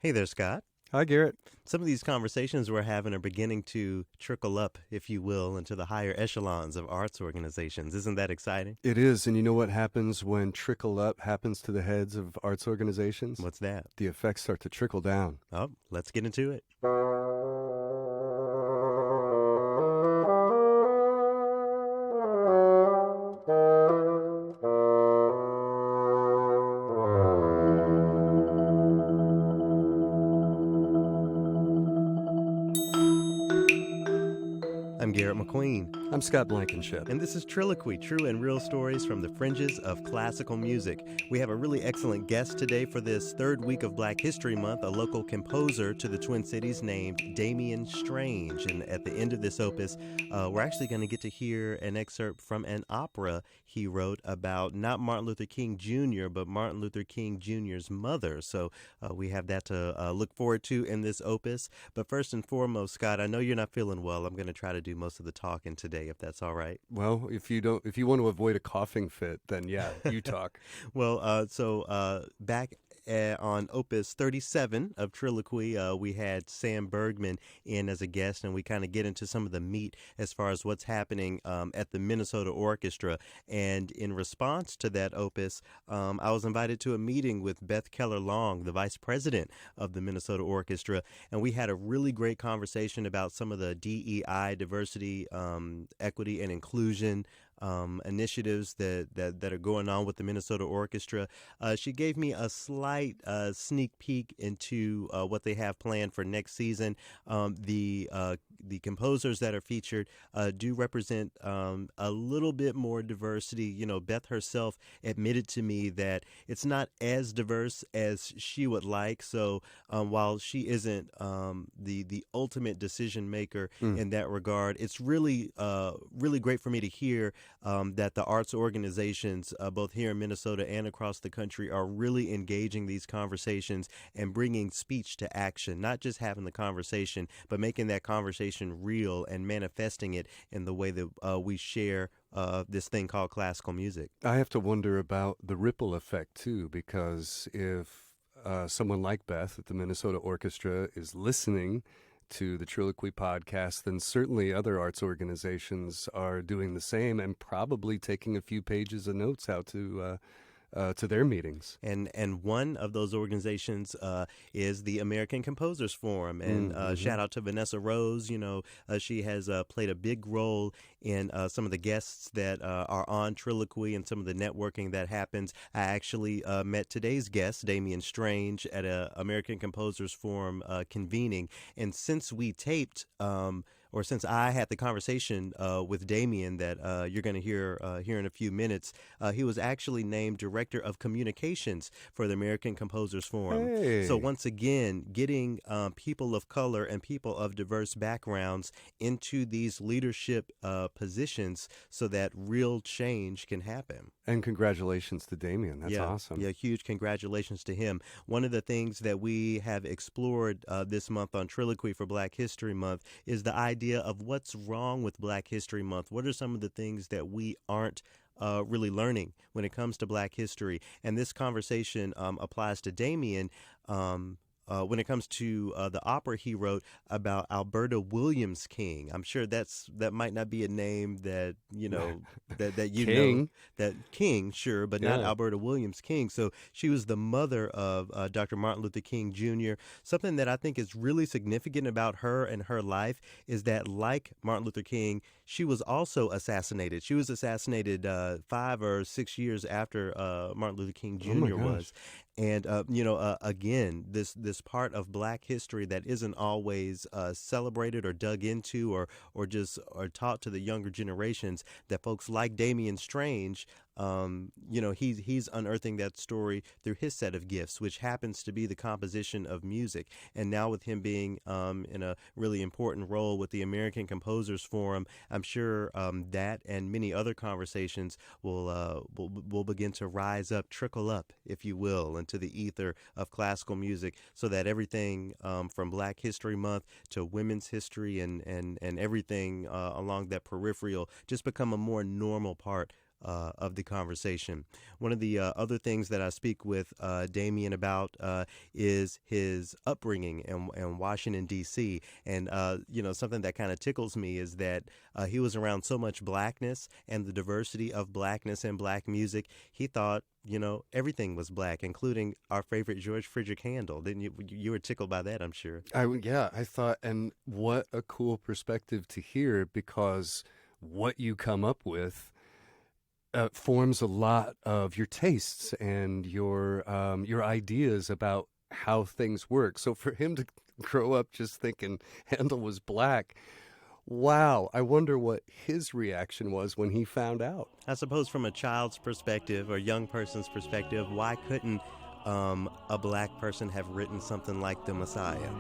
Hey there, Scott. Hi, Garrett. Some of these conversations we're having are beginning to trickle up, if you will, into the higher echelons of arts organizations. Isn't that exciting? It is, and you know what happens when trickle up happens to the heads of arts organizations? What's that? The effects start to trickle down. Oh, let's get into it. I'm Garrett McQueen. I'm Scott Blankenship. And this is TRILLOQUY, true and real stories from the fringes of classical music. We have a really excellent guest today for this third week of Black History Month, a local composer to the Twin Cities named Dameun Strange. And at the end of this opus, we're actually going to get to hear an excerpt from an opera he wrote about not Martin Luther King Jr., but Martin Luther King Jr.'s mother. So we have that to look forward to in this opus. But first and foremost, Scott, I know you're not feeling well. I'm going to try to do most of the talking today, if that's all right. Well, if you want to avoid a coughing fit, then yeah, you talk. Well, back on Opus 37 of TRILLOQUY, we had Sam Bergman in as a guest, and we kind of get into some of the meat as far as what's happening at the Minnesota Orchestra. And in response to that opus, I was invited to a meeting with Beth Keller-Long, the vice president of the Minnesota Orchestra, and we had a really great conversation about some of the DEI, diversity, equity, and inclusion initiatives that are going on with the Minnesota Orchestra. She gave me a slight sneak peek into what they have planned for next season. The composers that are featured do represent a little bit more diversity. You know, Beth herself admitted to me that it's not as diverse as she would like. So while she isn't the ultimate decision maker in that regard, it's really great for me to hear that the arts organizations, both here in Minnesota and across the country, are really engaging these conversations and bringing speech to action, not just having the conversation, but making that conversation real and manifesting it in the way that we share this thing called classical music. I have to wonder about the ripple effect, too, because if someone like Beth at the Minnesota Orchestra is listening to the TRILLOQUY podcast, then certainly other arts organizations are doing the same and probably taking a few pages of notes out to their meetings. And one of those organizations is the American Composers Forum. And shout out to Vanessa Rose. You know, she has played a big role in some of the guests that are on TRILLOQUY and some of the networking that happens. I actually met today's guest, Dameun Strange, at a American Composers Forum convening. And since we taped or since I had the conversation with Dameun that you're going to hear here in a few minutes, he was actually named Director of Communications for the American Composers Forum. Hey. So once again, getting people of color and people of diverse backgrounds into these leadership positions so that real change can happen. And congratulations to Dameun. That's awesome. Yeah, huge congratulations to him. One of the things that we have explored this month on TRILLOQUY for Black History Month is the idea of what's wrong with Black History Month. What are some of the things that we aren't really learning when it comes to Black history? And this conversation applies to Dameun when it comes to the opera he wrote about Alberta Williams King. I'm sure that might not be a name that you know that you King. know that King, sure, but not Yeah. Alberta Williams King. So she was the mother of Dr. Martin Luther King Jr. Something that I think is really significant about her and her life is that, like Martin Luther King, she was also assassinated. She was assassinated 5 or 6 years after Martin Luther King Oh my Jr. gosh. was. And, again, this part of Black history that isn't always celebrated or dug into or just or taught to the younger generations, that folks like Dameun Strange, he's unearthing that story through his set of gifts, which happens to be the composition of music. And now with him being in a really important role with the American Composers Forum, I'm sure that and many other conversations will begin to rise up, trickle up, if you will, into the ether of classical music, so that everything from Black History Month to women's history and everything along that peripheral just become a more normal part of the conversation. One of the other things that I speak with Dameun about is his upbringing in Washington, D.C. And, something that kind of tickles me is that he was around so much blackness and the diversity of blackness and black music. He thought, everything was black, including our favorite George Frideric Handel. Didn't you? You were tickled by that, I'm sure. I thought, and what a cool perspective to hear, because what you come up with forms a lot of your tastes and your ideas about how things work. So for him to grow up just thinking Handel was black, wow, I wonder what his reaction was when he found out. I suppose from a child's perspective or young person's perspective, why couldn't a black person have written something like The Messiah?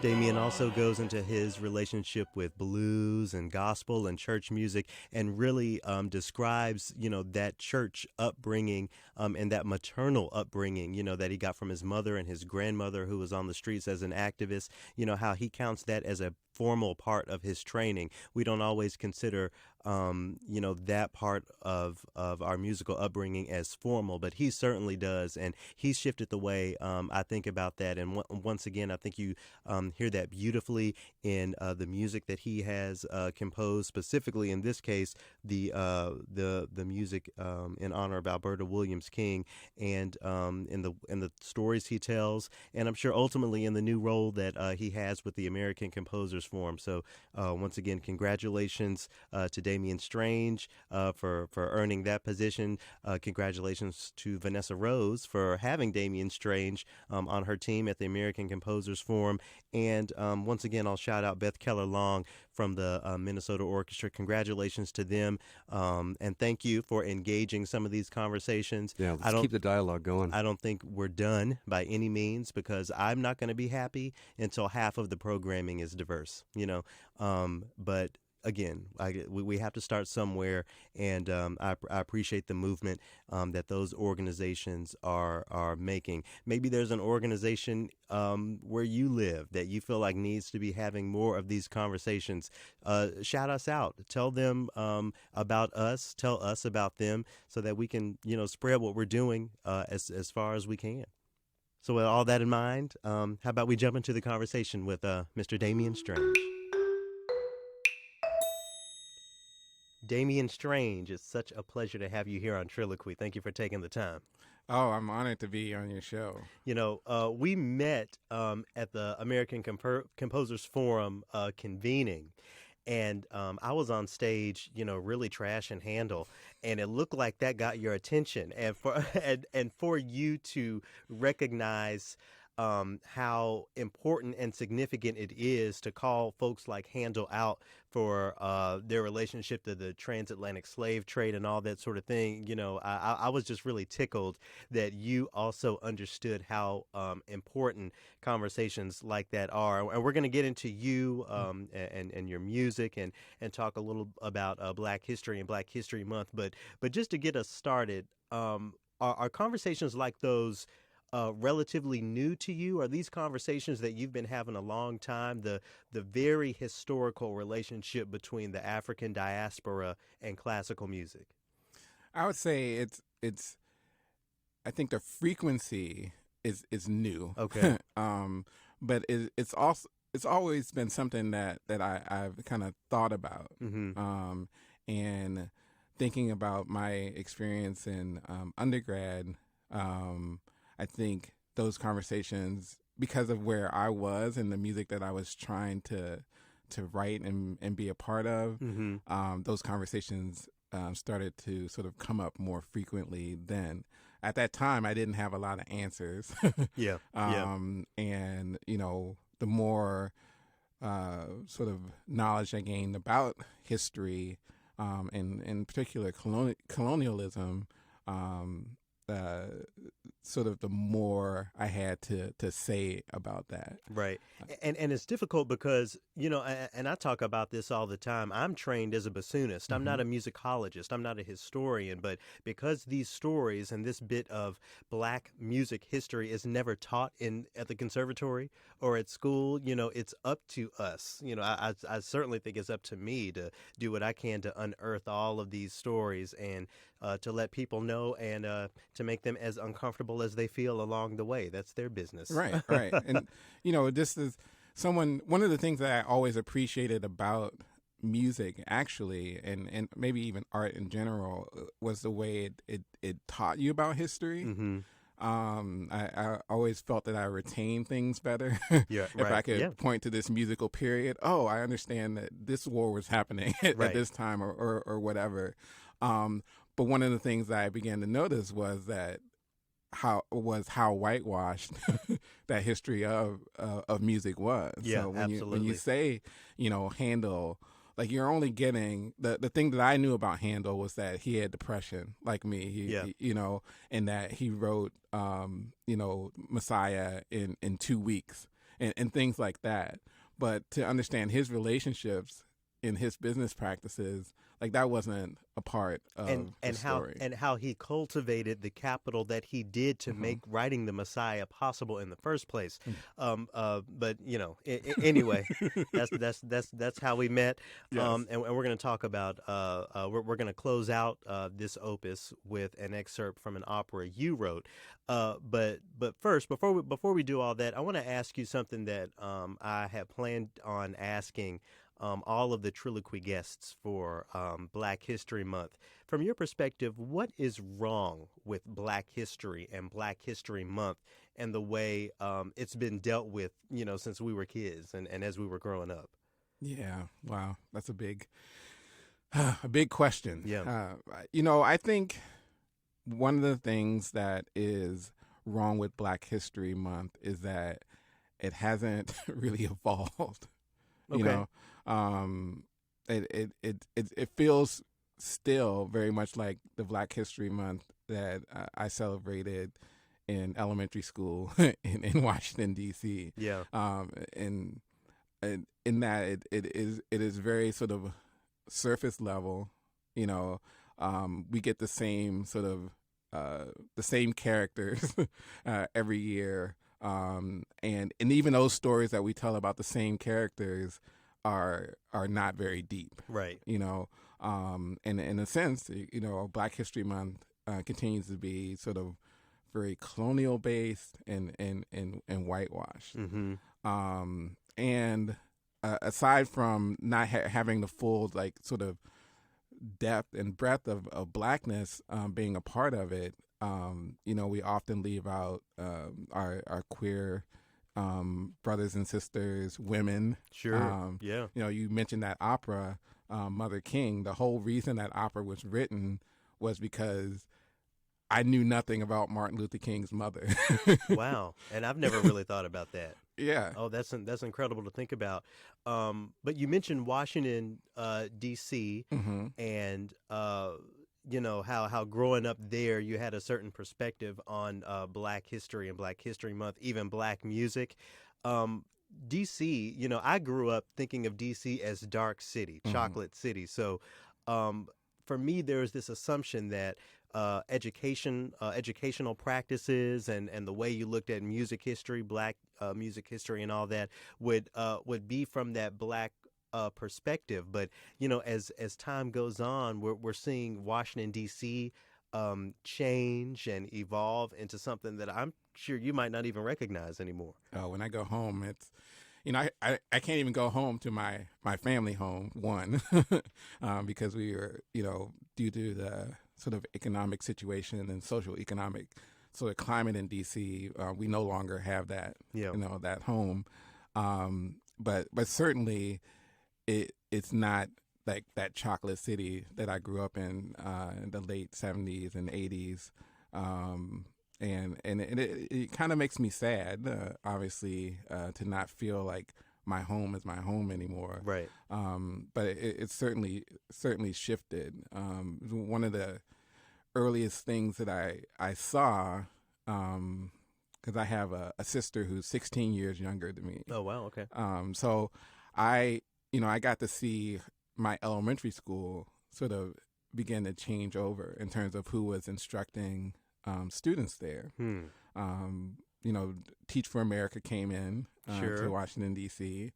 Dameun also goes into his relationship with blues and gospel and church music, and really describes, that church upbringing and that maternal upbringing, that he got from his mother and his grandmother, who was on the streets as an activist. How he counts that as a formal part of his training. We don't always consider, that part of our musical upbringing as formal, but he certainly does, and he's shifted the way I think about that. And once again, I think you hear that beautifully in the music that he has composed. Specifically, in this case, the music in honor of Alberta Williams King, and in the stories he tells, and I'm sure ultimately in the new role that he has with the American Composers Forum. So once again, congratulations to Dameun Strange for earning that position. Congratulations to Vanessa Rose for having Dameun Strange on her team at the American Composers Forum. And once again, I'll shout out Beth Keller Long from the Minnesota Orchestra. Congratulations to them, and thank you for engaging some of these conversations. Yeah, let's keep the dialogue going. I don't think we're done by any means, because I'm not going to be happy until half of the programming is diverse, but again, we have to start somewhere, and I appreciate the movement that those organizations are making. Maybe there's an organization where you live that you feel like needs to be having more of these conversations. Shout us out. Tell them about us. Tell us about them, so that we can, spread what we're doing as far as we can. So with all that in mind, how about we jump into the conversation with Mr. Dameun Strange. Dameun Strange, it's such a pleasure to have you here on TRILLOQUY. Thank you for taking the time. Oh, I'm honored to be on your show. We met at the American Composers Forum convening, and I was on stage, really trashing Handel, and it looked like that got your attention. And for you to recognize how important and significant it is to call folks like Handel out for their relationship to the transatlantic slave trade and all that sort of thing. I was just really tickled that you also understood how important conversations like that are. And we're going to get into you and your music and talk a little about Black History and Black History Month. But just to get us started, are conversations like those relatively new to you? Are these conversations that you've been having a long time, the very historical relationship between the African diaspora and classical music? I would say it's I think the frequency is new. Okay. But it's always been something that I've kind of thought about. Mm-hmm. And thinking about my experience in undergrad, I think those conversations, because of where I was and the music that I was trying to write and be a part of, Mm-hmm. those conversations started to sort of come up more frequently then. At that time, I didn't have a lot of answers. Yeah. And, the more sort of knowledge I gained about history, and in particular colonialism, sort of the more I had to say about that. Right. And it's difficult because, and I talk about this all the time. I'm trained as a bassoonist. I'm not a musicologist. I'm not a historian. But because these stories and this bit of Black music history is never taught at the conservatory or at school, it's up to us. I certainly think it's up to me to do what I can to unearth all of these stories and to let people know and to make them as uncomfortable as they feel along the way. That's their business. Right. And, this is one of the things that I always appreciated about music, actually, and maybe even art in general, was the way it taught you about history. Mm-hmm. I always felt that I retained things better. Yeah, if I could point to this musical period, I understand that this war was happening at this time or whatever. But one of the things that I began to notice was that how whitewashed that history of music was. Yeah, so absolutely. When you say, Handel, like, you're only getting the thing that I knew about Handel was that he had depression, like me. He and that he wrote Messiah in 2 weeks and things like that. But to understand his relationships in his business practices, like, that wasn't a part of the story. How he cultivated the capital that he did to make writing the Messiah possible in the first place. But anyway, that's how we met. Yes. And we're going to talk about we're going to close out this opus with an excerpt from an opera you wrote. But first, before we do all that, I want to ask you something that I had planned on asking all of the TRILLOQUY guests for Black History Month. From your perspective, what is wrong with Black history and Black History Month and the way it's been dealt with, since we were kids and as we were growing up? Yeah, wow, that's a big question. Yeah. I think one of the things that is wrong with Black History Month is that it hasn't really evolved. Okay. It feels still very much like the Black History Month that I celebrated in elementary school in Washington D.C. Yeah. And in that it is very sort of surface level. We get the same sort of the same characters every year. And even those stories that we tell about the same characters are not very deep, Right. And in a sense, Black History Month continues to be sort of very colonial based and whitewashed. Mm-hmm. And aside from not having the full sort of depth and breadth of Blackness being a part of it, we often leave out our queer brothers and sisters, women. Sure. Yeah. You mentioned that opera, Mother King. The whole reason that opera was written was because I knew nothing about Martin Luther King's mother. Wow. And I've never really thought about that. Yeah. Oh, that's incredible to think about. But you mentioned Washington, D.C., and how growing up there you had a certain perspective on Black history and Black History Month, even Black music. D.C., I grew up thinking of D.C. as Dark City, Chocolate City. So for me, there's this assumption that educational practices and the way you looked at music history, Black music history and all that would be from that Black perspective. But, as time goes on, we're seeing Washington, D.C. Change and evolve into something that I'm sure you might not even recognize anymore. When I go home, it's, I can't even go home to my family home, one, because we were, due to the sort of economic situation and social economic sort of climate in D.C., we no longer have that, that home. But certainly it's not like that chocolate city that I grew up in the late 70s and 80s. And it kind of makes me sad, obviously, to not feel like my home is my home anymore. Right. But it's certainly shifted. One of the earliest things that I saw, because I have a sister who's 16 years younger than me. Oh, wow. Okay. So I got to see my elementary school sort of begin to change over in terms of who was instructing students there. Teach for America came in to Washington, D.C.,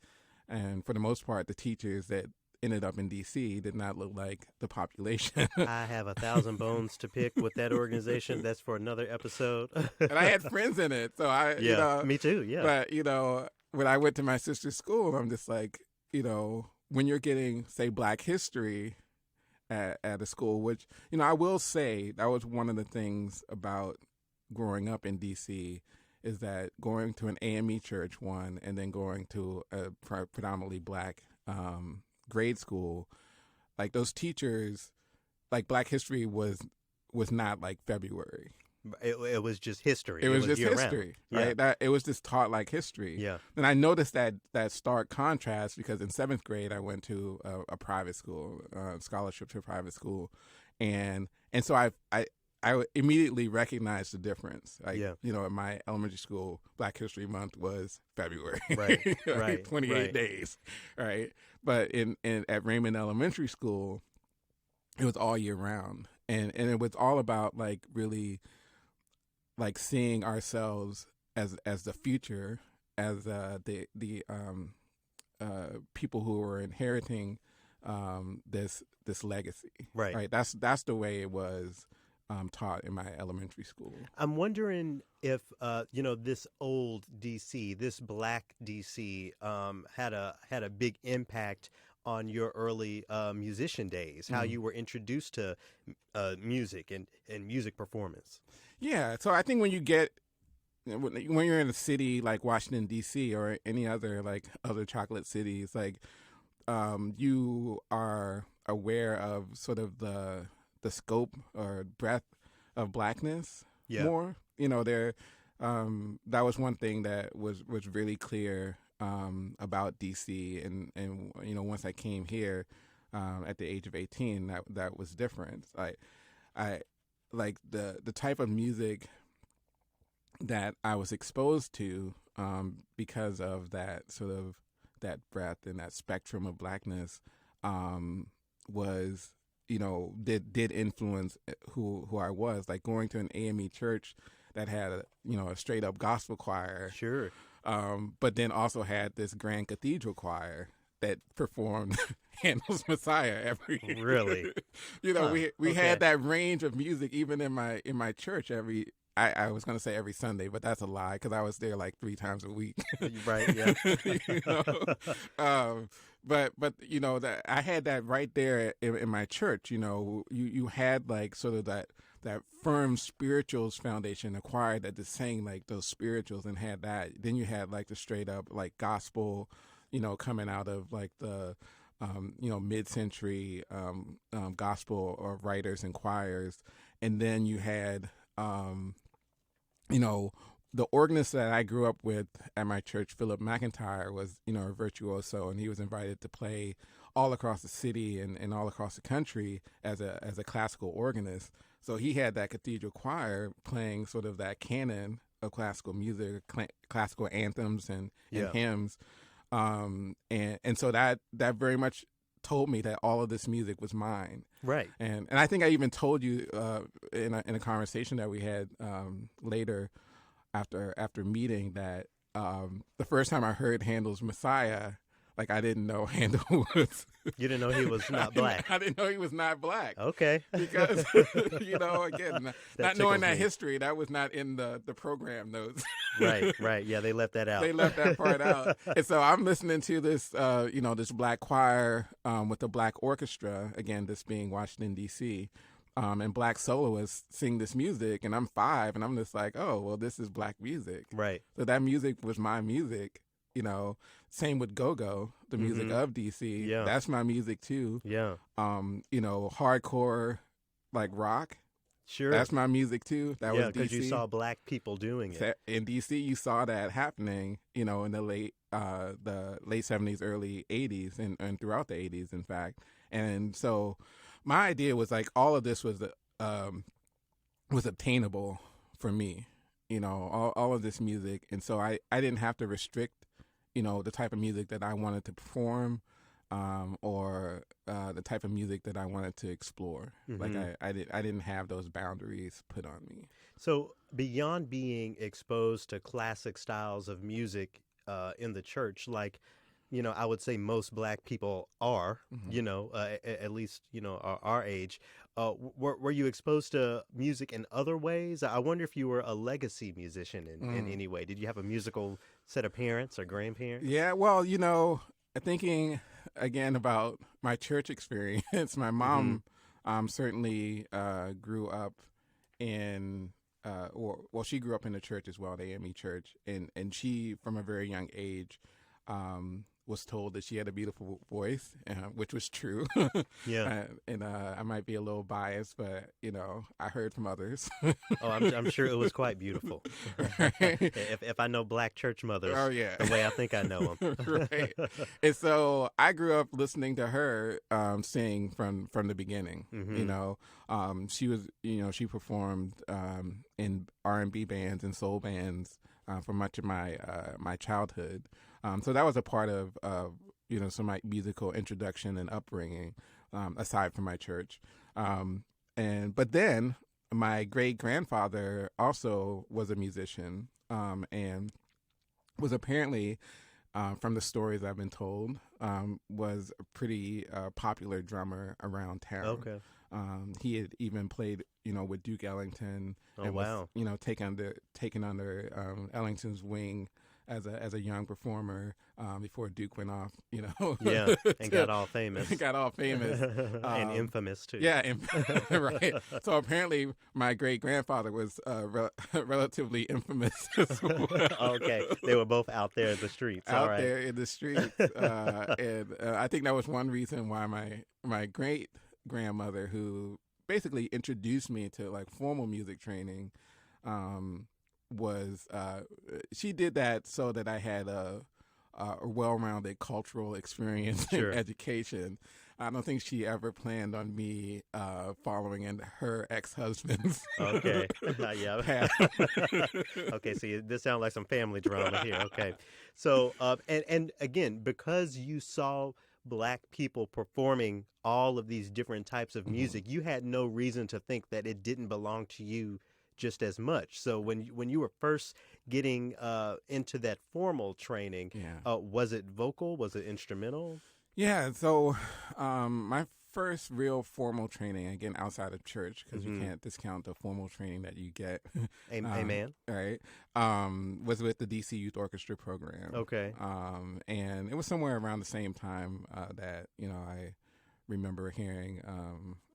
and for the most part, the teachers that ended up in D.C. did not look like the population. I have 1,000 bones to pick with that organization. That's for another episode. And I had friends in it, so me too. Yeah, but when I went to my sister's school, I'm just like, when you're getting, say, Black history at a school, which I will say that was one of the things about growing up in D.C. is that going to an AME church and then going to a predominantly Black grade school, like those teachers, like Black history was not like February. It was just history. It was just history, round. right? That it was just taught like history. Yeah. And I noticed that stark contrast because in 7th grade I went to a private school, scholarship to a private school, and so I immediately recognized the difference. Like, in my elementary school, Black History Month was February, right? Right, 28 days, right? But at Raymond Elementary School, it was all year round, and it was all about like really, like seeing ourselves as the future, as the people who were inheriting this legacy, right? That's the way it was taught in my elementary school. I'm wondering if this old DC, this Black DC, had a big impact on your early musician days, how you were introduced to music and music performance. Yeah, so I think when you're in a city like Washington D.C. or any other like other chocolate cities, like you are aware of sort of the scope or breadth of Blackness more. That was one thing that was really clear about DC, and once I came here at the age of 18, that was different. I like the type of music that I was exposed to because of that sort of that breadth and that spectrum of Blackness was did influence who I was. Like going to an AME church that had a straight up gospel choir, sure, but then also had this grand cathedral choir that performed Handel's Messiah every year. Really? We had that range of music even in my church every. I was going to say every Sunday, but that's a lie because I was there like 3 times a week. Right. Yeah. But that I had that right there in my church. You had like sort of that firm spirituals foundation, a choir that just sang like those spirituals and had that. Then you had like the straight up like gospel, coming out of like the mid-century gospel or writers and choirs, and then you had the organist that I grew up with at my church, Philip McIntyre, was, a virtuoso, and he was invited to play all across the city and all across the country as a classical organist. So he had that cathedral choir playing sort of that canon of classical music, classical anthems and hymns. And so that very much told me that all of this music was mine. Right. And I think I even told you in a conversation that we had later after meeting that the first time I heard Handel's Messiah, like I didn't know Handel was. You didn't know he was not Black. I didn't know he was not Black. Okay. Because again, not knowing that history, that was not in the program notes. Right. Yeah, they left that out. They left that part out. And so I'm listening to this, this Black choir with a Black orchestra. Again, this being Washington D.C. And Black soloists sing this music, and I'm 5, and I'm just like, oh, well, this is Black music. Right. So that music was my music. Same with go-go, the music of DC. Yeah. That's my music too. Yeah. Hardcore, like rock. Sure. That's my music too. That was DC. Because you saw Black people doing it. In DC, you saw that happening, in the late 70s, early 80s, and throughout the 80s, in fact. And so my idea was like all of this was was obtainable for me, all of this music. And so I didn't have to restrict, the type of music that I wanted to perform, or the type of music that I wanted to explore. Like I didn't have those boundaries put on me. So beyond being exposed to classic styles of music in the church, like, I would say most Black people are, at least, our age. Were you exposed to music in other ways? I wonder if you were a legacy musician in any way. Did you have a musical set of parents or grandparents? Yeah, well, thinking again about my church experience, my mom certainly grew up in, she grew up in the church as well, the AME church, and she, from a very young age, was told that she had a beautiful voice, which was true. Yeah. And I might be a little biased, but, I heard from others. Oh, I'm sure it was quite beautiful. If I know Black church mothers, oh, yeah, the way I think I know them. Right. And so I grew up listening to her sing from the beginning. She was, she performed in R&B bands and soul bands for much of my childhood. So that was a part of some my musical introduction and upbringing, aside from my church. But then my great grandfather also was a musician, and was apparently, from the stories I've been told, was a pretty popular drummer around town. Okay. He had even played, with Duke Ellington. Oh, and wow. Was, taken under Ellington's wing as a young performer, before Duke went off, Yeah, and got all famous. Got all famous. And infamous, too. Yeah, right. So apparently my great-grandfather was relatively infamous as well. Okay, they were both out there in the streets. Out there in the streets. And I think that was one reason why my great-grandmother, who basically introduced me to, like, formal music training, was she did that so that I had a well-rounded cultural experience Sure. and education. I don't think she ever planned on me following in her ex-husband's Okay. Yeah. path. Okay, see, this sounds like some family drama here. Okay. So, and again, because you saw Black people performing all of these different types of music, you had no reason to think that it didn't belong to you just as much. So when you were first getting into that formal training, was it vocal? Was it instrumental? Yeah. So my first real formal training, again outside of church, because you can't discount the formal training that you get. Amen. Right. Was with the DC Youth Orchestra program. Okay. And it was somewhere around the same time that I remember hearing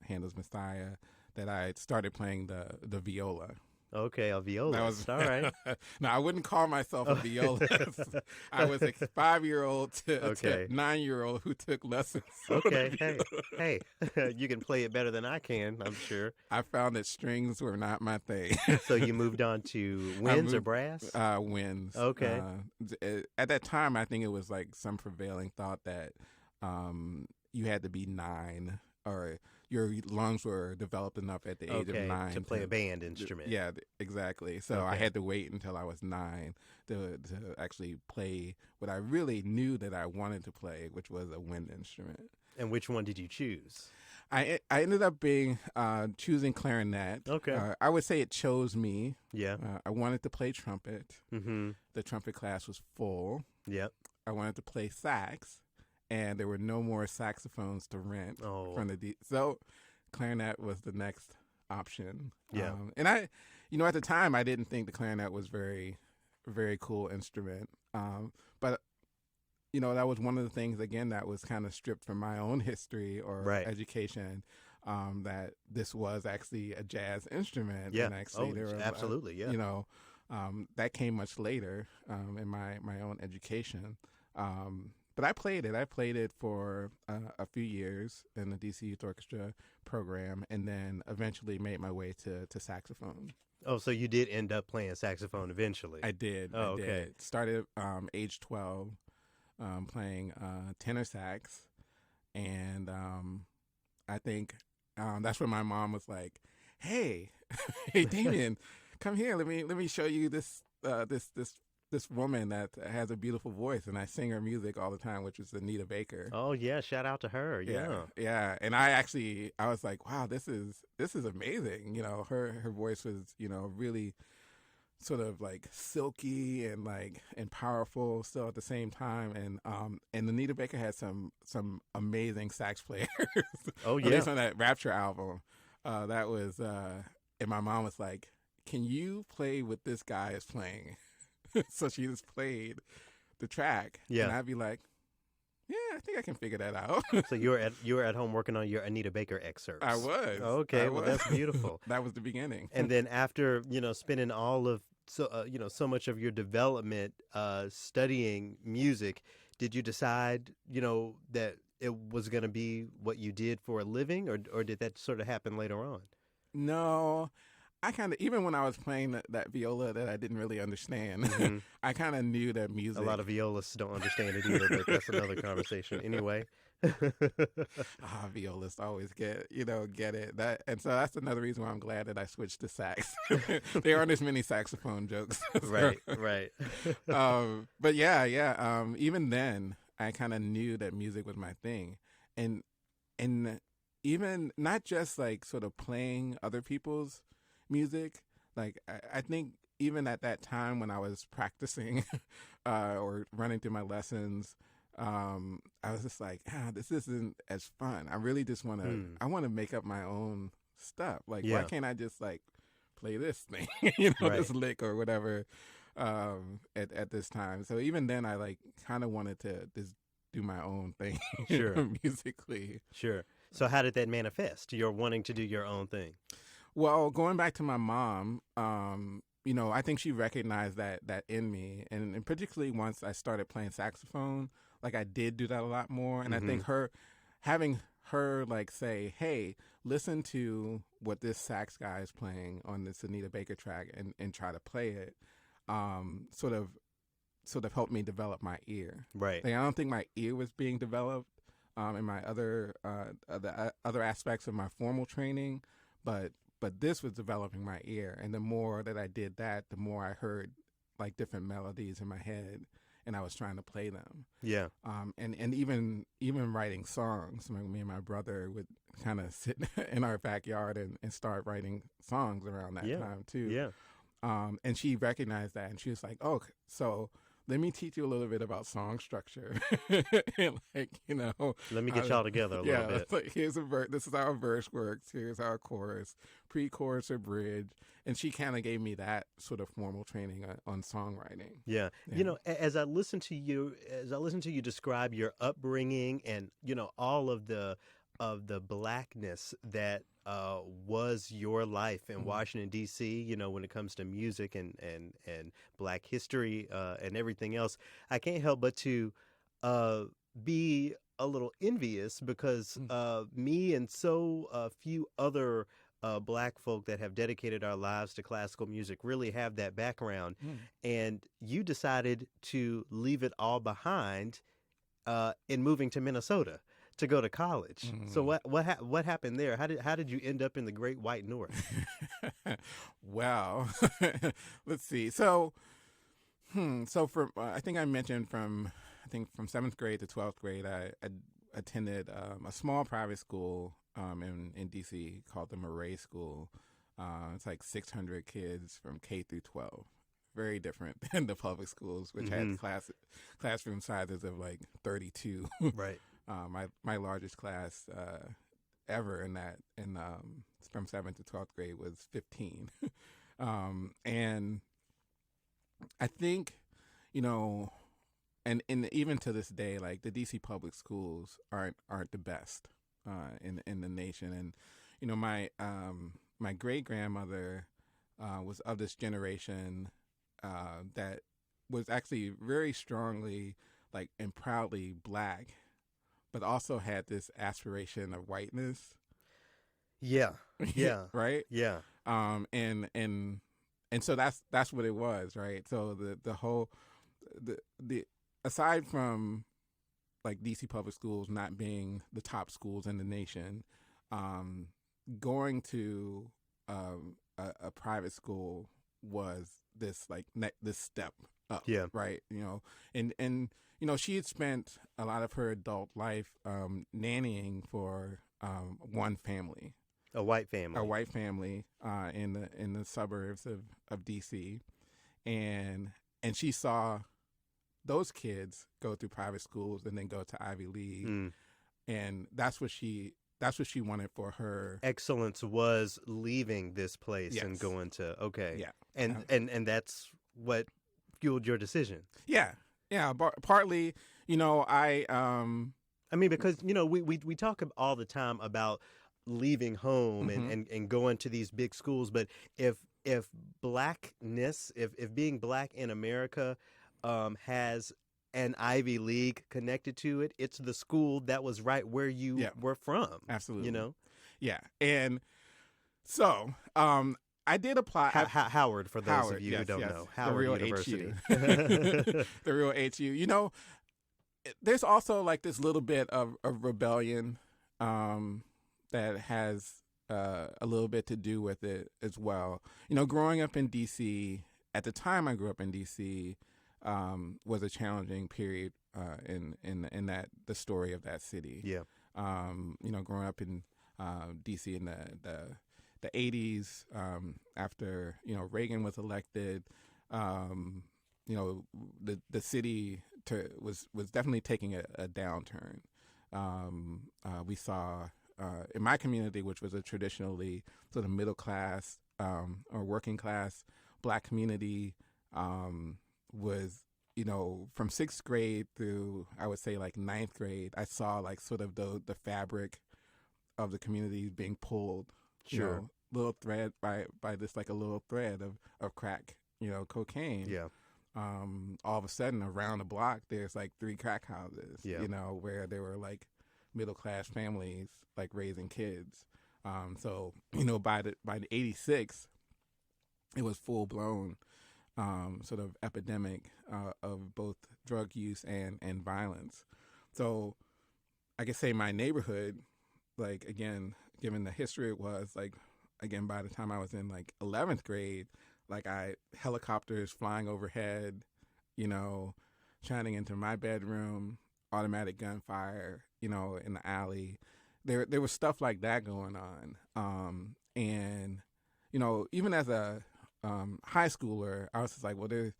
Handel's Messiah, that I started playing the viola. Okay, a viola. That was all right. No, I wouldn't call myself a violist. I was a 5-year-old to 9-year-old who took lessons. Okay, hey, you can play it better than I can, I'm sure. I found that strings were not my thing. So you moved on to winds or brass? Winds. Okay. At that time, I think it was like some prevailing thought that you had to be 9, or your lungs were developed enough at the age of 9 to play a band instrument. Yeah, exactly. So I had to wait until I was 9 to actually play what I really knew that I wanted to play, which was a wind instrument. And which one did you choose? I ended up choosing clarinet. Okay. I would say it chose me. Yeah. I wanted to play trumpet. Mm-hmm. The trumpet class was full. Yep. I wanted to play sax, and there were no more saxophones to rent from so clarinet was the next option. Yeah. And I, at the time, I didn't think the clarinet was very, very cool instrument. But that was one of the things, again, that was kind of stripped from my own history or education, that this was actually a jazz instrument. Yeah. And actually, there were, absolutely. Yeah. That came much later in my own education. But I played it. I played it for a few years in the DC Youth Orchestra program, and then eventually made my way to saxophone. Oh, so you did end up playing saxophone eventually? I did. Oh, okay. Did. Started age 12, playing tenor sax, and I think that's when my mom was like, hey, hey, Dameun, come here. Let me show you this woman that has a beautiful voice, and I sing her music all the time, which is Anita Baker. Oh yeah, shout out to her. Yeah. Yeah. And I was like, wow, this is amazing. Her voice was, really sort of like silky and powerful still at the same time. And Anita Baker had some amazing sax players. Oh At yeah. least on that Rapture album. That was and my mom was like, can you play what this guy is playing? So she just played the track. Yeah. And I'd be like, yeah, I think I can figure that out. So you were at home working on your Anita Baker excerpts. I was. Okay, well that's beautiful. That was the beginning. And then after spending all of so much of your development studying music, did you decide that it was going to be what you did for a living, or did that sort of happen later on? No, I kind of, even when I was playing that viola that I didn't really understand, Mm-hmm. I kind of knew that music. A lot of violists don't understand it either, but that's another conversation. Anyway. Violists always get it. And so that's another reason why I'm glad that I switched to sax. There aren't as many saxophone jokes. Right. But yeah. Even then, I kind of knew that music was my thing, and even not just like sort of playing other people's music. Like I think even at that time when I was practicing or running through my lessons, I was just like, this isn't as fun. I really just want to. I want to make up my own stuff. Like, why can't I just like play this thing, Right. this lick or whatever, at this time. So even then, I like kind of wanted to just do my own thing, Sure. musically. Sure. So how did that manifest? You're wanting to do your own thing. Well, going back to my mom, I think she recognized that in me, and particularly once I started playing saxophone, like I did do that a lot more. And I think having her like say, "Hey, listen to what this sax guy is playing on this Anita Baker track, and try to play it," sort of helped me develop my ear. Right. Like, I don't think my ear was being developed in my other aspects of my formal training, but this was developing my ear. And the more that I did that, the more I heard like different melodies in my head, and I was trying to play them. Yeah. And even writing songs. Like, me and my brother would kind of sit in our backyard and start writing songs around that time too. Yeah. And she recognized that, and she was like, "Oh, so let me teach you a little bit about song structure." And Let me get y'all together a little bit. It's like, here's a verse. This is how a verse works. Here's our chorus, pre-chorus or bridge. And she kind of gave me that sort of formal training on songwriting. Yeah. As I listen to you describe your upbringing and all of the blackness that was your life in Washington D.C. When it comes to music and Black history and everything else, I can't help but to be a little envious because me and so few other Black folk that have dedicated our lives to classical music really have that background, and you decided to leave it all behind in moving to Minnesota to go to college. So what happened there? How did you end up in the Great White North? Wow. Let's see. So from I think I mentioned from 7th grade to 12th grade, I attended a small private school in D.C. called the Murray School. It's like 600 kids from K through 12. Very different than the public schools, which had classroom sizes of like 32. Right. My largest class ever from 7th to 12th grade was 15. And I think, and even to this day, like the DC public schools aren't the best in the nation. And my great grandmother was of this generation that was actually very strongly like and proudly Black, but also had this aspiration of whiteness. Yeah. Yeah. Right? Yeah. And so that's what it was, right? So the whole aside from like DC public schools not being the top schools in the nation, going to a private school was this like this step up, Yeah. right? And she had spent a lot of her adult life nannying for one family, A white family. in the suburbs of DC, and she saw those kids go through private schools and then go to Ivy League, and that's what she wanted for her. Excellence was leaving this place and Yes. going to Yeah. and that's what fueled your decision. Yeah, partly, I mean, because we talk all the time about leaving home and going to these big schools, but if blackness, if being black in America has an Ivy League connected to it, it's the school that was right where you were from. Absolutely. Yeah, and so I did apply. Howard, for those Howard, of you yes, who don't yes. know, Howard the real University. HU. The real HU. There's also like this little bit of rebellion that has a little bit to do with it as well. Growing up in DC, at the time I grew up in DC, was a challenging period in that the story of that city. Yeah. Growing up in DC in the 80s, after Reagan was elected, the city was definitely taking a downturn. We saw in my community, which was a traditionally sort of middle class or working class Black community, was from 6th grade through, I would say, like 9th grade, I saw like sort of the fabric of the community being pulled. Sure. Little thread by this, like a little thread of crack, cocaine. Yeah. All of a sudden around the block there's like 3 crack houses. Yeah. Where there were like middle class families like raising kids. So by the 86, it was full blown sort of epidemic of both drug use and violence. So I could say my neighborhood, like, again, given the history it was, like, again, by the time I was in like 11th grade, like helicopters flying overhead, shining into my bedroom, automatic gunfire, in the alley. There was stuff like that going on. And, even as a high schooler, I was just like, well, there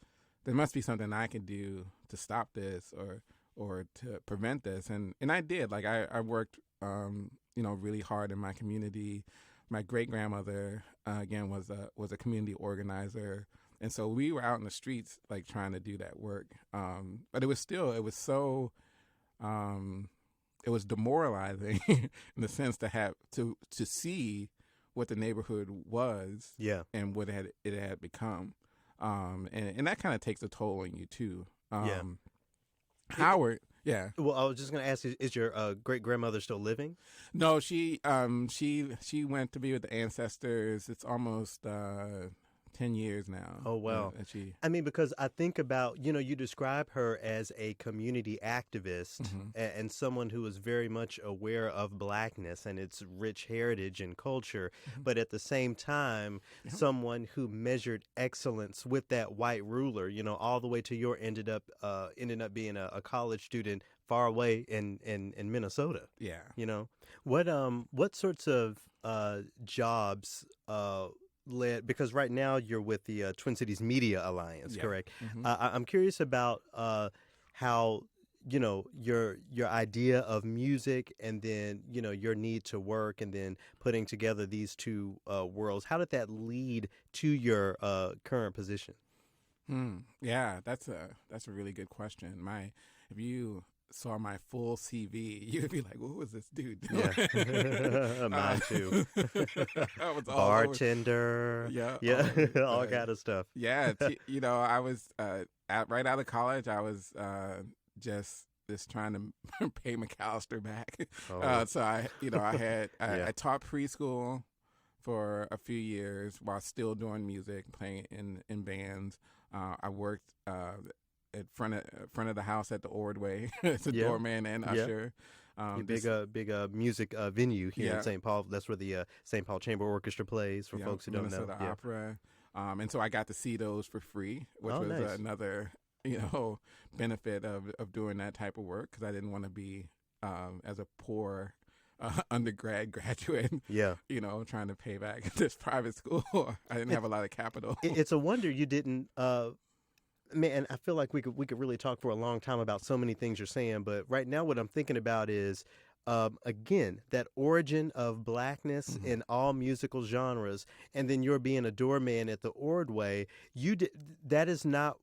must be something I can do to stop this or to prevent this. And I did. Like I worked, really hard in my community. My great grandmother, again, was a community organizer. And so we were out in the streets, like, trying to do that work. But it was demoralizing in the sense to have to see what the neighborhood was, and what it had become. And that kind of takes a toll on you too. Howard, yeah. Well, I was just going to ask, is your great grandmother still living? No, she went to be with the ancestors. It's almost 10 years now. Oh, wow. I mean, because I think about, you describe her as a community activist and someone who is very much aware of Blackness and its rich heritage and culture, but at the same time, someone who measured excellence with that white ruler, all the way to your ended up being a college student far away in Minnesota. Yeah. What sorts of jobs led, because right now you're with the Twin Cities Media Alliance, correct? I'm curious about how your idea of music and then your need to work and then putting together these two worlds. How did that lead to your current position? Yeah, that's a really good question. If you saw my full CV, you'd be like, "What was this dude doing?" Yeah. Mine too. I was bartender. All kind of stuff. Yeah, I was right out of college. I was just trying to pay McAllister back. So I taught preschool for a few years while still doing music, playing in bands. I worked at front of the house at the Ordway as a doorman and usher. Big music venue here in Yeah. St. Paul. That's where the St. Paul Chamber Orchestra plays. For folks who don't know, Minnesota Opera. And so I got to see those for free, which Oh, was nice. another, benefit of doing that type of work, because I didn't want to be as a poor graduate, Yeah. trying to pay back this private school. I didn't have a lot of capital. It's a wonder you didn't. Man, I feel like we could really talk for a long time about so many things you're saying, but right now what I'm thinking about is, again, that origin of blackness in all musical genres, and then you're being a doorman at the Ordway. That is not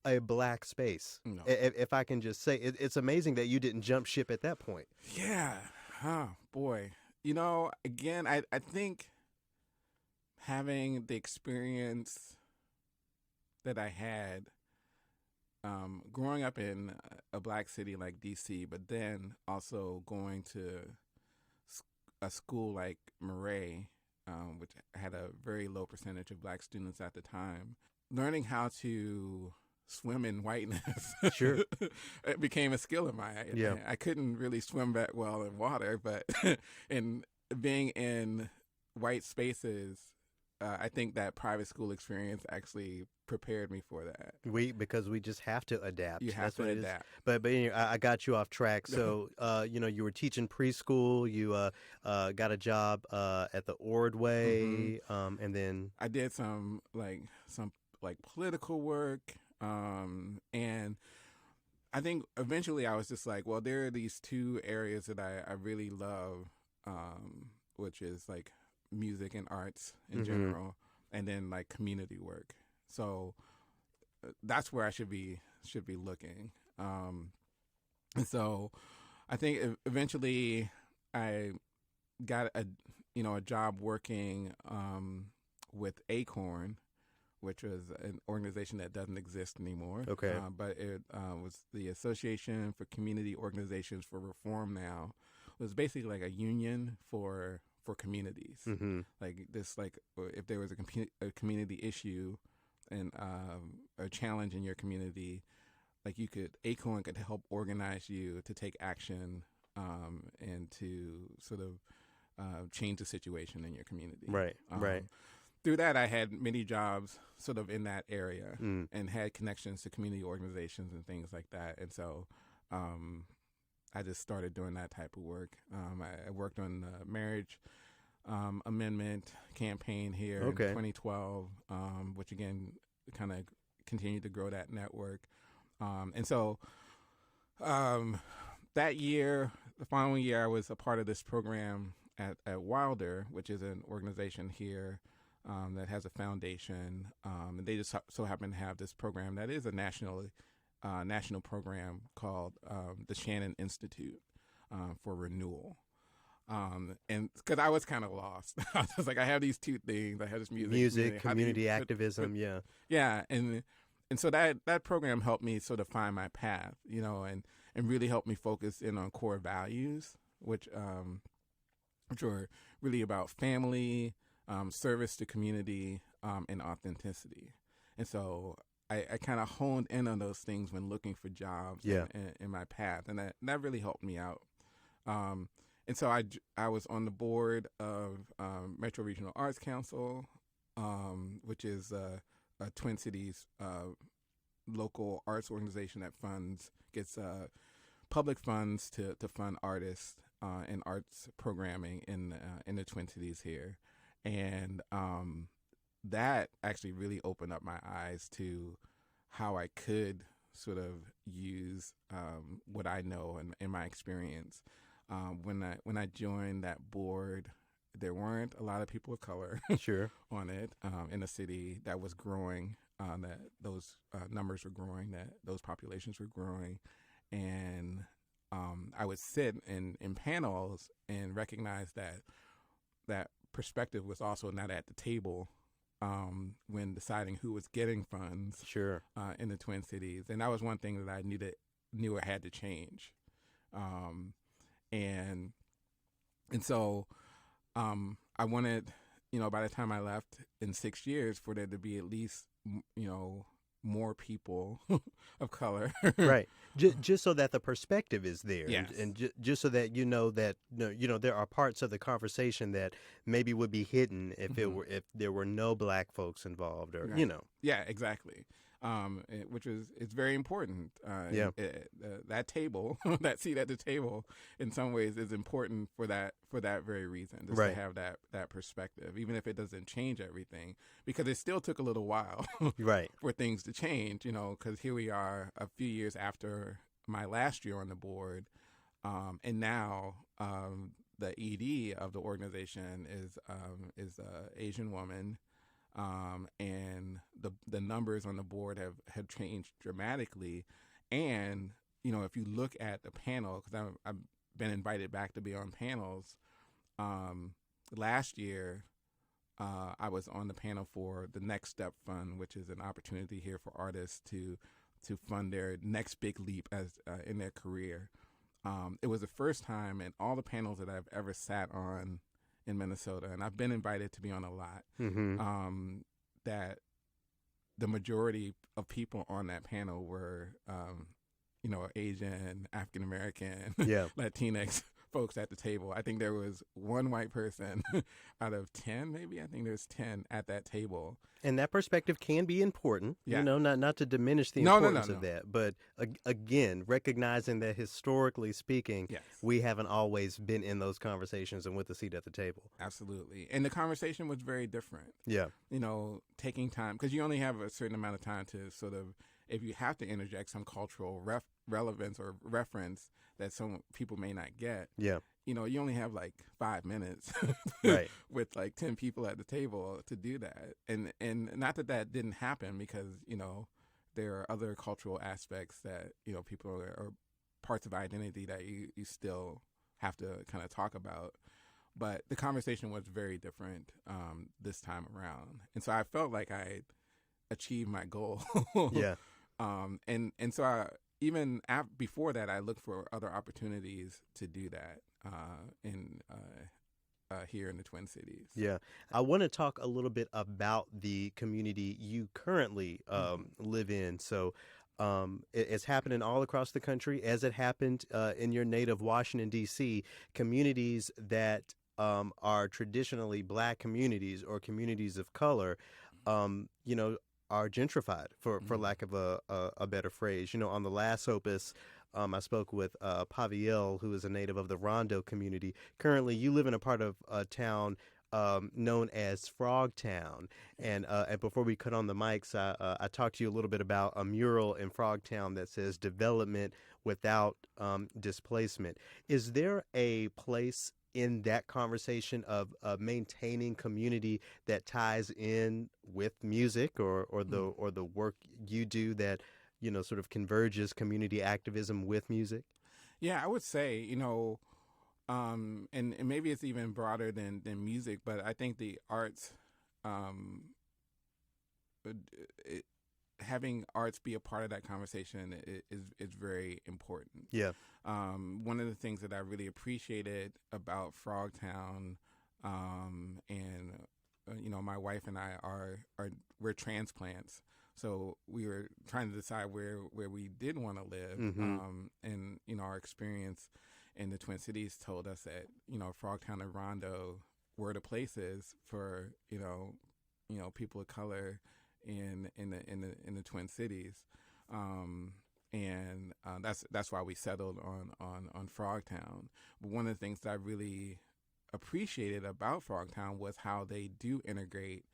a black space. No. If I can just say, it's amazing that you didn't jump ship at that point. Yeah. Oh, boy. Again, I think having the experience that I had growing up in a black city like D.C., but then also going to a school like Murray, which had a very low percentage of black students at the time, learning how to swim in whiteness. Sure. It became a skill of mine. Yeah. I couldn't really swim that well in water, but in being in white spaces, I think that private school experience actually prepared me for that. Because we just have to adapt. You have That's what to it is. adapt. But anyway, I got you off track. So you were teaching preschool. You got a job at the Ordway, and then I did some political work, and I think eventually I was just like, well, there are these two areas that I really love, which is like music and arts in general, and then like community work. So that's where I should be looking. And so I think eventually I got a job working with Acorn, which was an organization that doesn't exist anymore. Okay. But it was the Association for Community Organizations for Reform now. It was basically like a union for communities. Like this, like if there was a community issue and a challenge in your community, like Acorn could help organize you to take action and to sort of change the situation in your community. right. Through that, I had many jobs sort of in that area and had connections to community organizations and things like that. And so I just started doing that type of work. I worked on the marriage amendment campaign here in 2012, which again kind of continued to grow that network. And so that year, the following year, I was a part of this program at Wilder, which is an organization here that has a foundation, and they just so happen to have this program that is a national program called the Shannon Institute for Renewal. And because I was kind of lost, I was like, I have these two things. I have this music, community activism, yeah, and so that program helped me sort of find my path, and really helped me focus in on core values, which were really about family, service to community, and authenticity. And so I kind of honed in on those things when looking for jobs in my path, and that really helped me out. And so I was on the board of Metro Regional Arts Council, which is a Twin Cities local arts organization that gets public funds to fund artists and arts programming in the Twin Cities here. And that actually really opened up my eyes to how I could sort of use what I know and in my experience. When I joined that board, there weren't a lot of people of color on it in a city that was growing, that those numbers were growing, that those populations were growing. And I would sit in panels and recognize that perspective was also not at the table when deciding who was getting funds in the Twin Cities. And that was one thing that I knew I had to change. And so I wanted, by the time I left in 6 years, for there to be at least, more people of color. Right. Just so that the perspective is there, Yes. and just so that that there are parts of the conversation that maybe would be hidden if if there were no black folks involved, or Right. Yeah, exactly. Which is it's very important. Yeah. That table, that seat at the table, in some ways, is important for that very reason, just Right. to have that perspective, even if it doesn't change everything, because it still took a little while Right. for things to change. Because here we are, a few years after my last year on the board, and now the ED of the organization is a Asian woman. And the numbers on the board have changed dramatically. And, if you look at the panel, because I've been invited back to be on panels, last year I was on the panel for the Next Step Fund, which is an opportunity here for artists to fund their next big leap in their career. It was the first time in all the panels that I've ever sat on in Minnesota, and I've been invited to be on a lot, that the majority of people on that panel were, Asian, African American, Yeah. Latinx folks at the table. I think there was one white person out of 10, maybe. I think there's 10 at that table. And that perspective can be important, Yeah. not to diminish the No, importance no. of that, but again, recognizing that historically speaking, Yes. we haven't always been in those conversations and with a seat at the table. Absolutely. And the conversation was very different. Yeah. Taking time, because you only have a certain amount of time to sort of, if you have to interject some cultural relevance or reference that some people may not get, Yeah. you only have like 5 minutes Right. with like 10 people at the table to do that. And not that didn't happen, because, there are other cultural aspects that, people or parts of identity that you still have to kind of talk about. But the conversation was very different this time around. And so I felt like I achieved my goal. Yeah. And so even before that, I looked for other opportunities to do that here in the Twin Cities. Yeah. I want to talk a little bit about the community you currently live in. So it's happening all across the country, as it happened in your native Washington, D.C., communities that are traditionally black communities or communities of color, are gentrified, for lack of a better phrase. On the last Opus, I spoke with Paviel, who is a native of the Rondo community. Currently, you live in a part of town known as Frogtown. And before we cut on the mics, I talked to you a little bit about a mural in Frogtown that says development without displacement. Is there a place in that conversation of maintaining community that ties in with music or the work you do that sort of converges community activism with music? Yeah, I would say, and maybe it's even broader than music, but I think the arts, having arts be a part of that conversation is very important. Yeah. One of the things that I really appreciated about Frogtown, and my wife and I we're transplants, so we were trying to decide where we did want to live. And our experience in the Twin Cities told us that Frogtown and Rondo were the places for people of color in the Twin Cities, and that's why we settled on Frogtown. But one of the things that I really appreciated about Frogtown was how they do integrate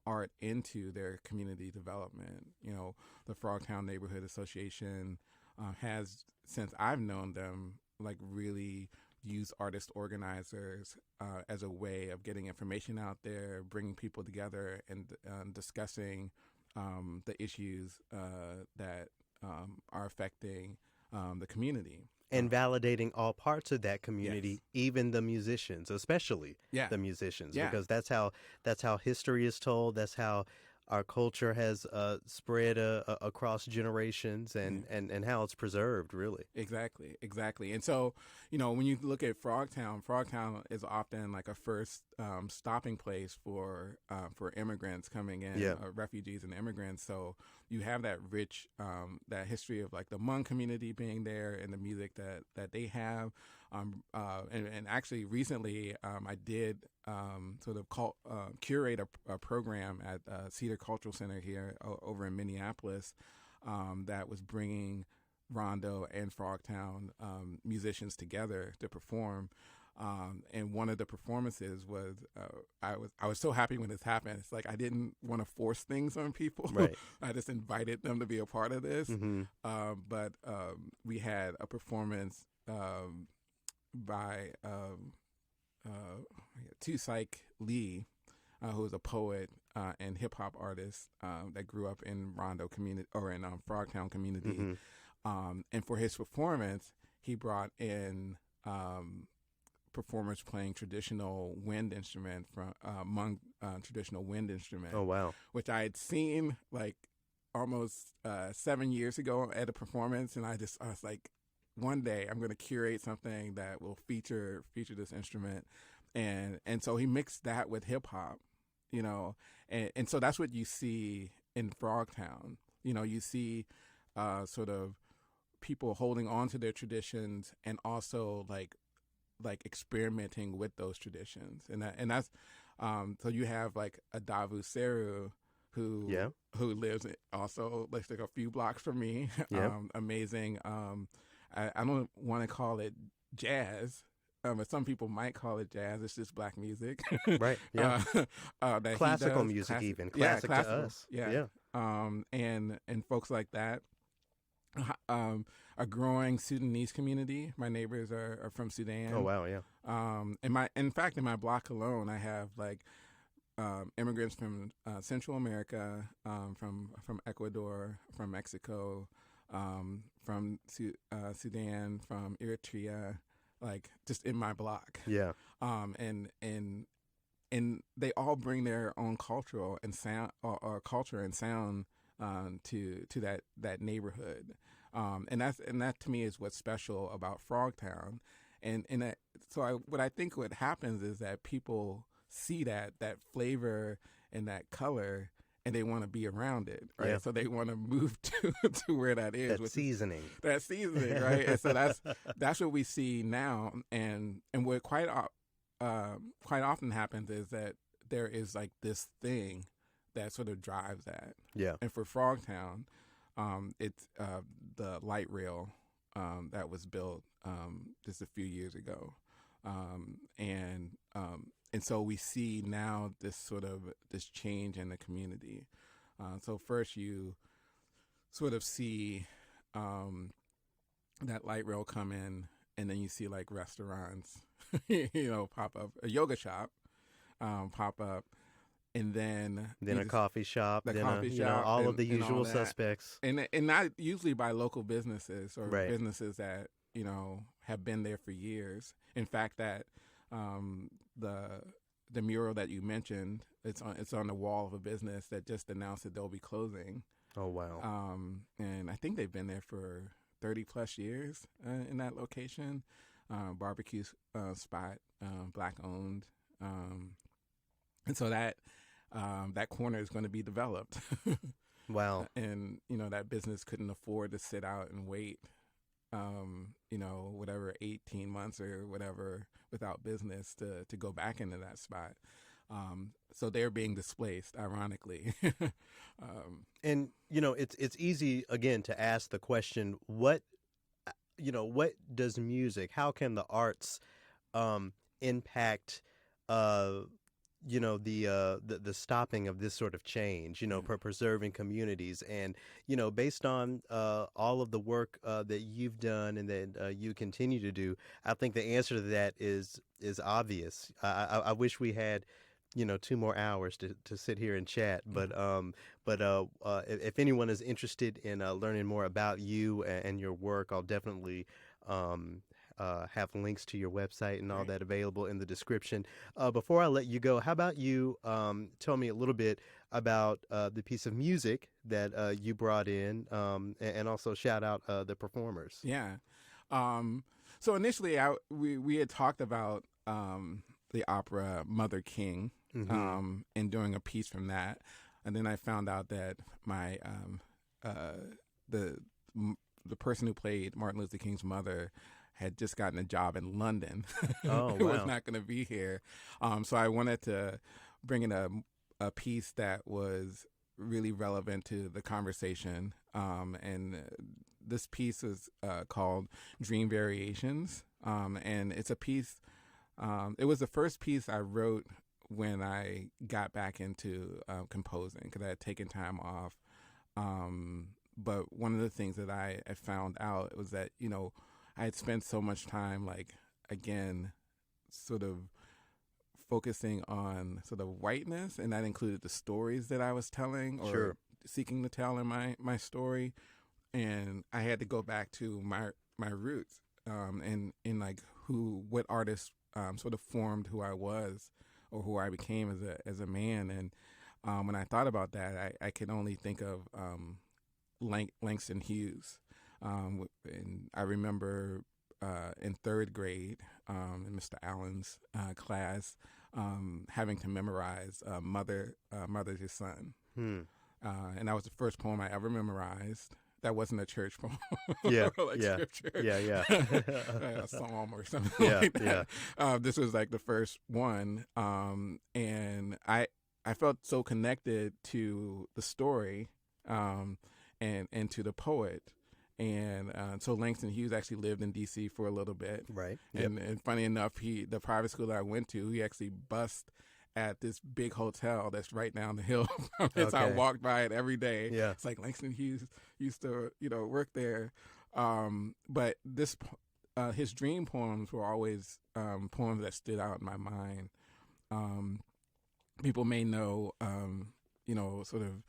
art into their community development. The Frogtown Neighborhood Association has, since I've known them, like really use artist organizers as a way of getting information out there, bringing people together, and discussing the issues that are affecting the community. And validating all parts of that community, Yes. even the musicians, especially Yeah. the musicians, Yeah. because that's how history is told. That's how our culture has spread across generations and how it's preserved, really. Exactly. And so, when you look at Frogtown is often like a first stopping place for immigrants coming in, Yeah. refugees and immigrants. So you have that rich that history of like the Hmong community being there and the music that they have. And actually recently I did sort of curate a program at Cedar Cultural Center here over in Minneapolis that was bringing Rondo and Frogtown musicians together to perform. And one of the performances was I was so happy when this happened. It's like I didn't want to force things on people. Right. I just invited them to be a part of this. Mm-hmm. But we had a performance by Psych Lee, who is a poet and hip hop artist that grew up in Rondo community or in Frogtown community. Mm-hmm. And for his performance, he brought in performers playing traditional wind instrument from Hmong traditional wind instrument. Oh, wow. Which I had seen like almost 7 years ago at a performance, and I was like, one day I'm going to curate something that will feature this instrument, and so he mixed that with hip hop, and so that's what you see in Frogtown. You see sort of people holding on to their traditions and also like experimenting with those traditions, and that's so you have like a Davu Seru who lives also like a few blocks from me. Yeah. Amazing. I don't want to call it jazz, but some people might call it jazz. It's just black music. Right. Yeah. That classical music, even classic to us. Yeah. And folks like that. A growing Sudanese community. My neighbors are from Sudan. Oh, wow. Yeah. In fact, in my block alone, I have like immigrants from Central America, from Ecuador, from Mexico, from Sudan, from Eritrea, like just in my block. Yeah. And they all bring their own cultural and sound or culture and sound to that neighborhood. And that to me is what's special about Frogtown. What I think what happens is that people see that flavor and that color, and they want to be around it, right? Yeah. So they want to move to where that is. That seasoning. That seasoning, right? And so that's what we see now. And what quite often happens is that there is like this thing that sort of drives that. Yeah. And for Frogtown, it's the light rail that was built just a few years ago, and so we see now this change in the community. So first you sort of see that light rail come in, and then you see like restaurants, pop up, a yoga shop pop up, and then a coffee shop, all of the and usual all that. Suspects, and not usually by local businesses or right. businesses that have been there for years. In fact, that the mural that you mentioned, it's on the wall of a business that just announced that they'll be closing. Oh, wow. And I think they've been there for 30 plus years in that location. Barbecue spot, black owned, and so that corner is going to be developed. Wow. And that business couldn't afford to sit out and wait, whatever 18 months or whatever without business to go back into that spot. So they're being displaced, ironically. And it's easy again to ask the question, what does music, how can the arts impact the stopping of this sort of change, preserving communities. And, based on all of the work that you've done and that you continue to do, I think the answer to that is obvious. I wish we had, 2 more hours to sit here and chat. But if anyone is interested in learning more about you and your work, I'll definitely have links to your website and all Right. that available in the description. Before I let you go, how about you tell me a little bit about the piece of music that you brought in, and also shout out the performers. Yeah. So initially, we had talked about the opera Mother King, Mm-hmm. and doing a piece from that, and then I found out that my the the person who played Martin Luther King's mother had just gotten a job in London. Oh, Who was wow. not going to be here. So I wanted to bring in a piece that was really relevant to the conversation. And this piece is called Dream Variations. And it's a piece, it was the first piece I wrote when I got back into composing, because I had taken time off. But one of the things that I found out was that, I had spent so much time, like, again, sort of focusing on sort of whiteness, and that included the stories that I was telling or Sure. seeking to tell in my story. And I had to go back to my roots, and like what artists sort of formed who I was or who I became as a man. And when I thought about that, I could only think of Langston Hughes. And I remember in third grade, in Mr. Allen's class, having to memorize Mother's Your Son. Hmm. And that was the first poem I ever memorized. That wasn't a church poem, Yeah, like yeah, scripture, yeah. a psalm or something Yeah, like that. This was like the first one, and I felt so connected to the story, and to the poet. And so Langston Hughes actually lived in D.C. for a little bit. Right. And funny enough, the private school that I went to, he actually bussed at this big hotel that's right down the hill from it. So I Okay. walked by it every day. Yeah. It's like Langston Hughes used to, work there. But his dream poems were always poems that stood out in my mind. People may know, sort of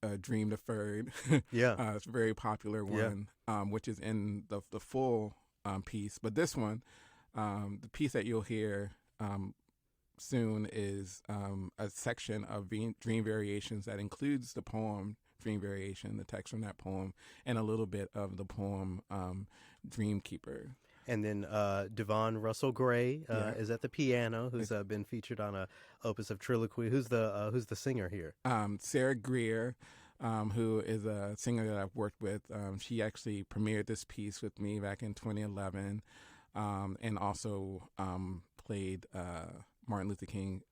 a Dream Deferred. Yeah. It's a very popular one, which is in the full piece. But this one, the piece that you'll hear soon is a section of Dream Variations that includes the poem Dream Variation, the text from that poem, and a little bit of the poem Dream Keeper. And then deVon Russell Gray Yeah. is at the piano, who's been featured on a opus of TRILLOQUY. Who's the singer here? Sarah Greer, who is a singer that I've worked with. She actually premiered this piece with me back in 2011, and also played Martin Luther King,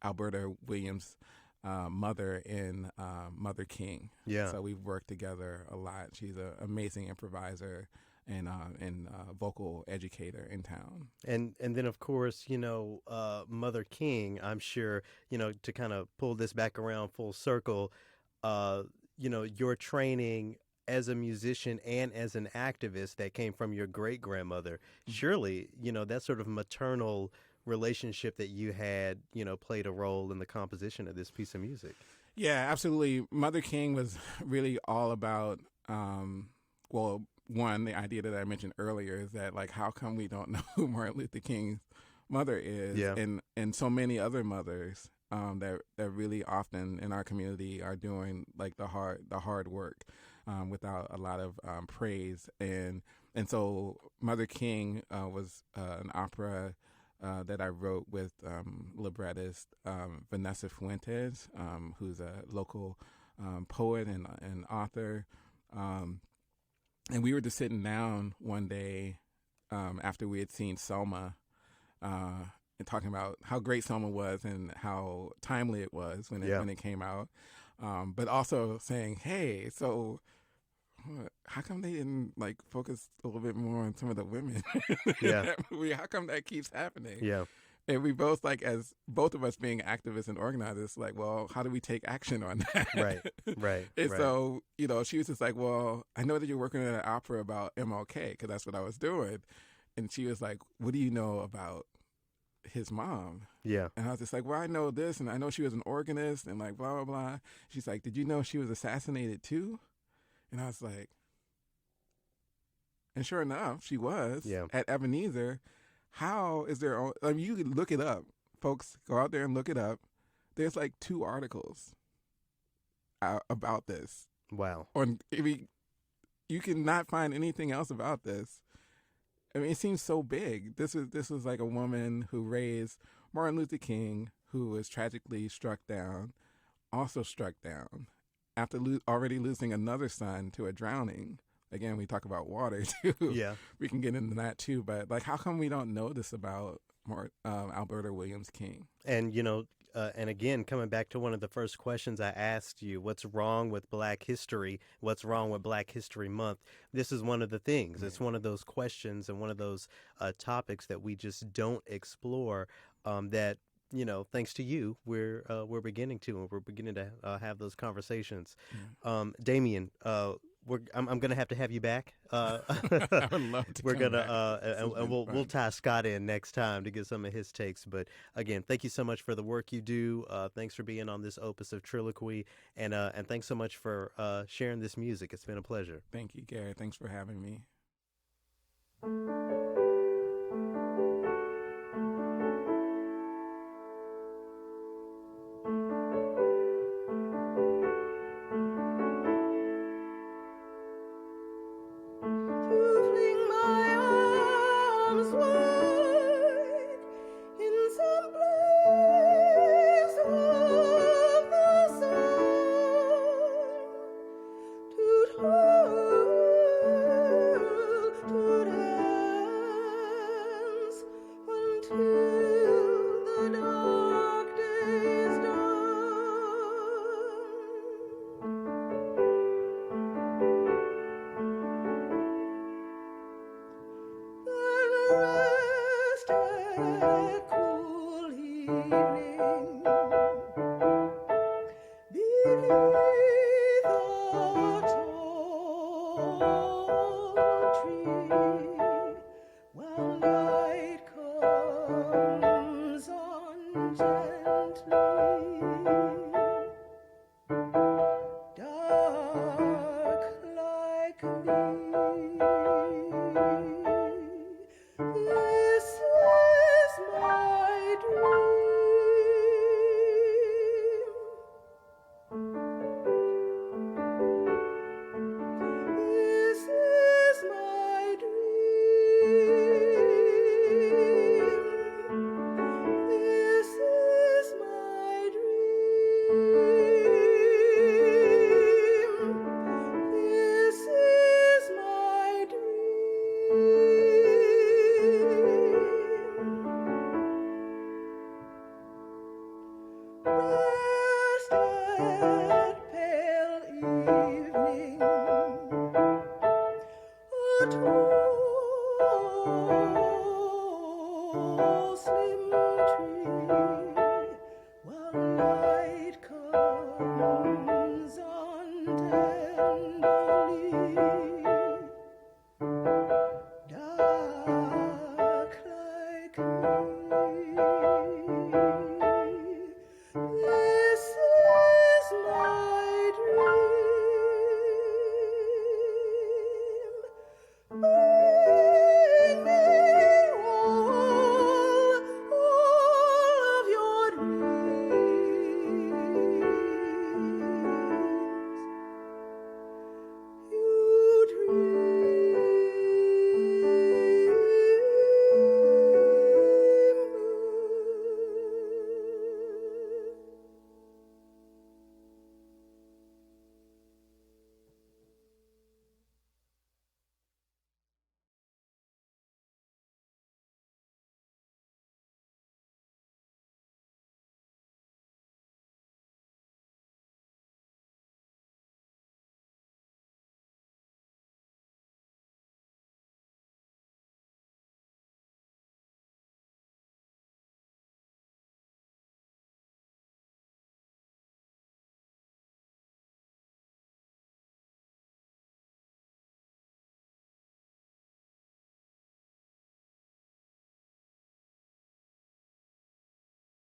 Alberta Williams' mother in Mother King. Yeah. So we've worked together a lot. She's an amazing improviser and vocal educator in town. And then, of course, Mother King, I'm sure, to kind of pull this back around full circle, your training as a musician and as an activist that came from your great-grandmother, surely, that sort of maternal relationship that you had, played a role in the composition of this piece of music. Yeah, absolutely. Mother King was really all about, one, the idea that I mentioned earlier is that, like, how come we don't know who Martin Luther King's mother is? Yeah. And so many other mothers that really often in our community are doing, like, the hard work without a lot of praise. And so Mother King was an opera that I wrote with librettist Vanessa Fuentes, who's a local poet and author. And we were just sitting down one day after we had seen Selma, and talking about how great Selma was and how timely it was when it came out. But also saying, hey, so how come they didn't, like, focus a little bit more on some of the women in that movie? How come that keeps happening? Yeah. And we both, like, as both of us being activists and organizers, like, well, how do we take action on that? Right. And so, she was just like, well, I know that you're working on an opera about MLK, because that's what I was doing. And she was like, what do you know about his mom? Yeah. And I was just like, well, I know this, and I know she was an organist, and, like, blah, blah, blah. She's like, did you know she was assassinated too? And I was like, And sure enough, she was Yeah. at Ebenezer. How is there? I mean, you can look it up, folks. Go out there and look it up. There's like 2 articles about this. Wow. You cannot find anything else about this. I mean, it seems so big. This was like a woman who raised Martin Luther King, who was tragically struck down, also struck down after already losing another son to a drowning. Again, we talk about water too. Yeah. We can get into that too. But like, how come we don't know this about Alberta Williams King? And, and again, coming back to one of the first questions I asked you, what's wrong with Black history? What's wrong with Black History Month? This is one of the things. It's one of those questions and one of those topics that we just don't explore that, thanks to you, we're beginning to, and we're beginning to have those conversations. Dameun, I'm gonna have to have you back. I would love to. We're come gonna back. and we'll tie Scott in next time to get some of his takes. But again, thank you so much for the work you do. Thanks for being on this opus of TRILLOQUY, and thanks so much for sharing this music. It's been a pleasure. Thank you, Garrett. Thanks for having me.